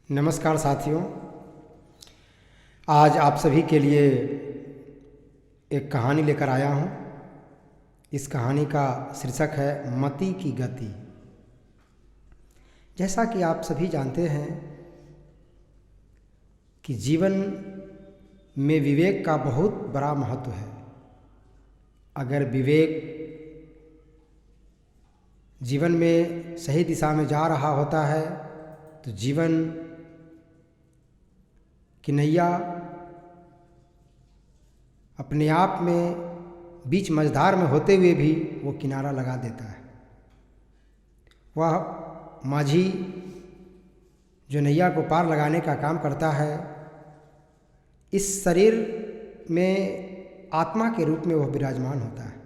नमस्कार साथियों, आज आप सभी के लिए एक कहानी लेकर आया हूँ। इस कहानी का शीर्षक है मति की गति। जैसा कि आप सभी जानते हैं कि जीवन में विवेक का बहुत बड़ा महत्व है। अगर विवेक जीवन में सही दिशा में जा रहा होता है तो जीवन कि नैया अपने आप में बीच मझधार में होते हुए भी वो किनारा लगा देता है। वह माझी जो नैया को पार लगाने का काम करता है, इस शरीर में आत्मा के रूप में वह विराजमान होता है।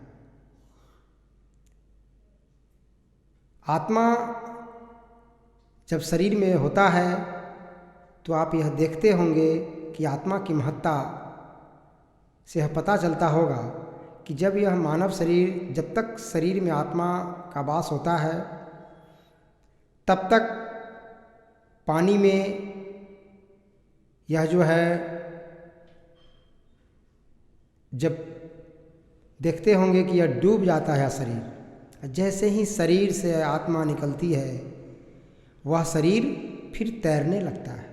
आत्मा जब शरीर में होता है तो आप यह देखते होंगे कि आत्मा की महत्ता से यह पता चलता होगा कि जब यह मानव शरीर, जब तक शरीर में आत्मा का वास होता है तब तक पानी में यह जो है, जब देखते होंगे कि यह डूब जाता है शरीर। जैसे ही शरीर से आत्मा निकलती है वह शरीर फिर तैरने लगता है।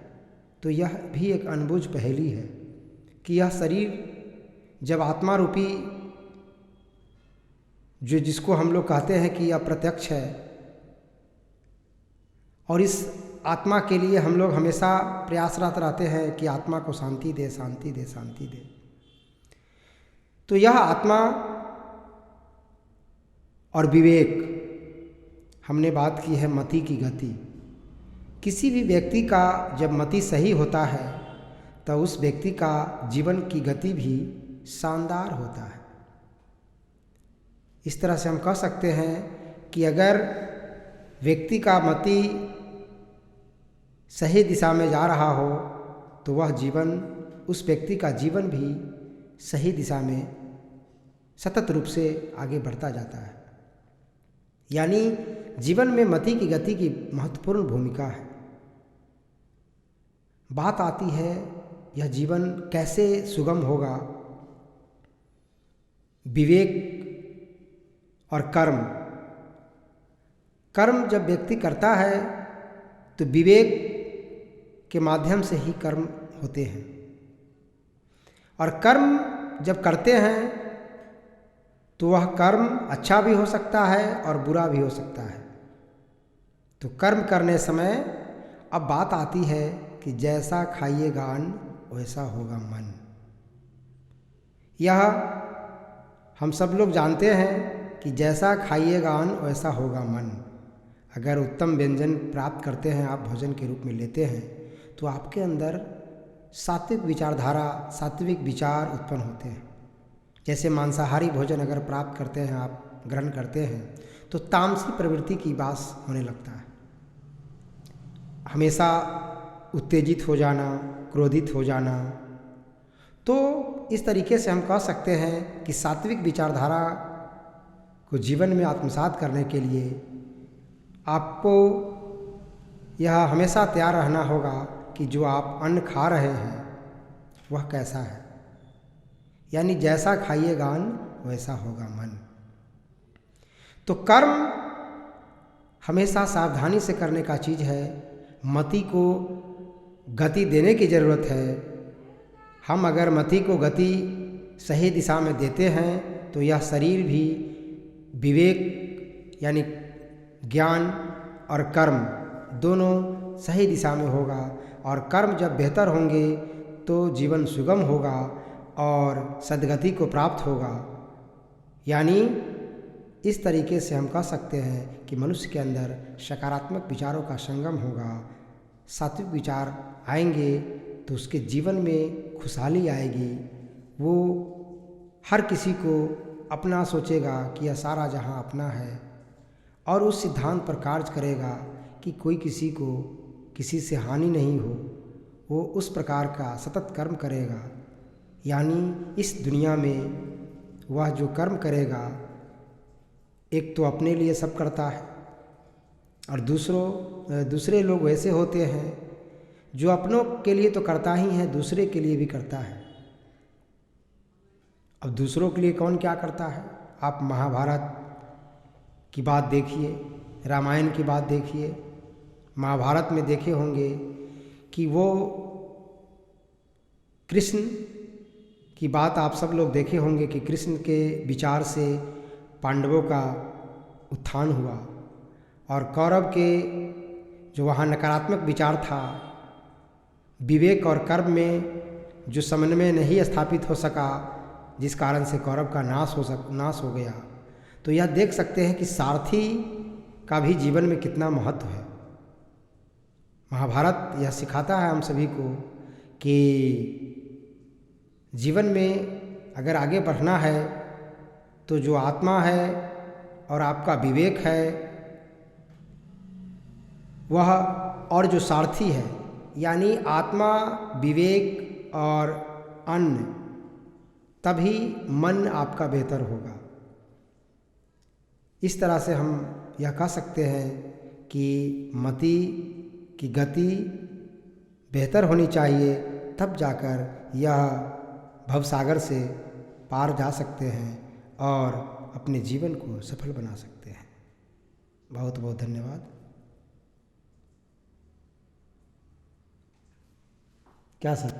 तो यह भी एक अनबुझ पहेली है कि यह शरीर जब आत्मा रूपी जो जिसको हम लोग कहते हैं कि अप्रत्यक्ष है, और इस आत्मा के लिए हम लोग हमेशा प्रयासरत रहते हैं कि आत्मा को शांति दे, शांति दे, शांति दे। तो यह आत्मा और विवेक, हमने बात की है मति की गति। किसी भी व्यक्ति का जब मति सही होता है तो उस व्यक्ति का जीवन की गति भी शानदार होता है। इस तरह से हम कह सकते हैं कि अगर व्यक्ति का मति सही दिशा में जा रहा हो तो वह जीवन, उस व्यक्ति का जीवन भी सही दिशा में सतत रूप से आगे बढ़ता जाता है। यानी जीवन में मति की गति की महत्वपूर्ण भूमिका है। बात आती है यह जीवन कैसे सुगम होगा। विवेक और कर्म, कर्म जब व्यक्ति करता है तो विवेक के माध्यम से ही कर्म होते हैं, और कर्म जब करते हैं तो वह कर्म अच्छा भी हो सकता है और बुरा भी हो सकता है। तो कर्म करने समय अब बात आती है कि जैसा खाइएगा अन्न वैसा होगा मन। यह हम सब लोग जानते हैं कि जैसा खाइएगा अन्न वैसा होगा मन। अगर उत्तम व्यंजन प्राप्त करते हैं, आप भोजन के रूप में लेते हैं, तो आपके अंदर सात्विक विचारधारा, सात्विक विचार उत्पन्न होते हैं। जैसे मांसाहारी भोजन अगर प्राप्त करते हैं, आप ग्रहण करते हैं, तो तामसी प्रवृत्ति की वास होने लगता है। हमेशा उत्तेजित हो जाना, क्रोधित हो जाना। तो इस तरीके से हम कह सकते हैं कि सात्विक विचारधारा को जीवन में आत्मसात करने के लिए आपको यह हमेशा तैयार रहना होगा कि जो आप अन्न खा रहे हैं वह कैसा है। यानी जैसा खाइएगा अन्न वैसा होगा मन। तो कर्म हमेशा सावधानी से करने का चीज़ है। मति को गति देने की ज़रूरत है। हम अगर मति को गति सही दिशा में देते हैं तो यह शरीर भी विवेक यानी ज्ञान और कर्म दोनों सही दिशा में होगा, और कर्म जब बेहतर होंगे तो जीवन सुगम होगा और सद्गति को प्राप्त होगा। यानी इस तरीके से हम कह सकते हैं कि मनुष्य के अंदर सकारात्मक विचारों का संगम होगा। सात्विक विचार आएंगे तो उसके जीवन में खुशहाली आएगी। वो हर किसी को अपना सोचेगा कि यह सारा जहां अपना है, और उस सिद्धांत पर कार्य करेगा कि कोई किसी को किसी से हानि नहीं हो। वो उस प्रकार का सतत कर्म करेगा। यानी इस दुनिया में वह जो कर्म करेगा, एक तो अपने लिए सब करता है, और दूसरे लोग वैसे होते हैं जो अपनों के लिए तो करता ही है, दूसरे के लिए भी करता है। अब दूसरों के लिए कौन क्या करता है? आप महाभारत की बात देखिए, रामायण की बात देखिए। महाभारत में देखे होंगे कि वो कृष्ण की बात आप सब लोग देखे होंगे कि कृष्ण के विचार से पांडवों का उत्थान हुआ, और कौरव के जो वहाँ नकारात्मक विचार था, विवेक और कर्म में जो समन्वय नहीं स्थापित हो सका, जिस कारण से कौरव का नाश हो गया। तो यह देख सकते हैं कि सारथी का भी जीवन में कितना महत्व है। महाभारत यह सिखाता है हम सभी को कि जीवन में अगर आगे बढ़ना है तो जो आत्मा है और आपका विवेक है वह, और जो सारथी है यानी आत्मा, विवेक और अन्न, तभी मन आपका बेहतर होगा। इस तरह से हम यह कह सकते हैं कि मति की गति बेहतर होनी चाहिए, तब जाकर यह भवसागर से पार जा सकते हैं और अपने जीवन को सफल बना सकते हैं। बहुत बहुत धन्यवाद। क्या सर?